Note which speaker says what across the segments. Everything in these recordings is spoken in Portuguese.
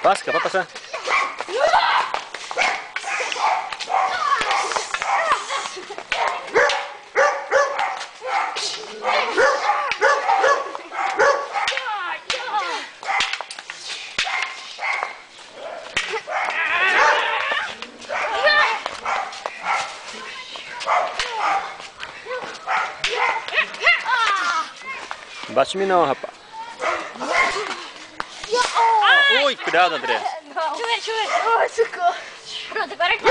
Speaker 1: Passa, pode passar. Não bate em mim não, rapaz. Ui, cuidado, André.
Speaker 2: Deixa eu ver. Ai, socorro. Pronto, agora que tá.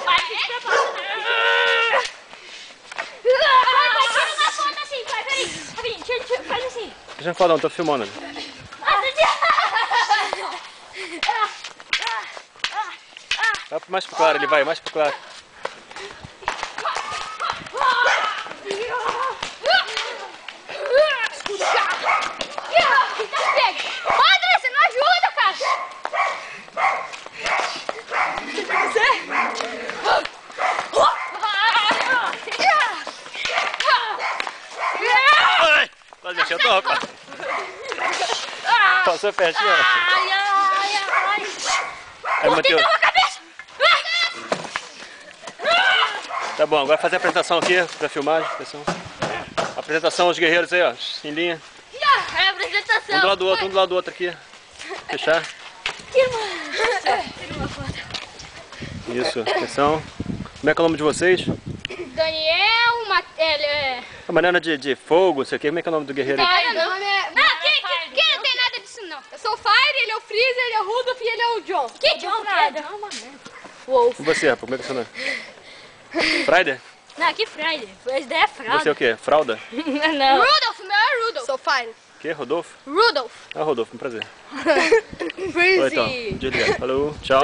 Speaker 2: Vai, tira uma foto assim, vai, peraí. Faz assim.
Speaker 1: Deixa eu falar, não, tô filmando. Vai mais pro claro ali, vai, mais pro claro.
Speaker 2: André, você não ajuda, cara!
Speaker 1: Ai, quase mexeu a tua roupa. Passou pertinho.
Speaker 2: Ai.
Speaker 1: Aí, Matheus.
Speaker 2: A cabeça!
Speaker 1: Tá bom, agora fazer a apresentação aqui pra filmagem, pessoal. Apresentação aos guerreiros aí, ó, em linha.
Speaker 2: É a apresentação.
Speaker 1: Um do lado do outro aqui. Fechar.
Speaker 2: Tira uma foto.
Speaker 1: Isso, atenção. Como é que é o nome de vocês?
Speaker 2: Daniel,
Speaker 1: A maneira de fogo, não sei o que. Como é que é o nome do guerreiro aí?
Speaker 2: Meu nome é... Quem não tem nada disso, não. Eu sou o Fire, ele é o Freeza, ele é o Rudolph e ele é o John. Que John? Wolf.
Speaker 1: E você, rapaz, como é que é o seu nome? Friday?
Speaker 2: Não, que Friday. Essa ideia é fralda.
Speaker 1: Você é o quê? Fralda?
Speaker 2: Não. Rudolph, meu é Rudolph. Sou Fire.
Speaker 1: O quê? Rodolfo?
Speaker 2: Rudolph.
Speaker 1: Ah, Rodolfo, um prazer.
Speaker 2: Freeze.
Speaker 1: Oi, então. Desligar. Falou, tchau.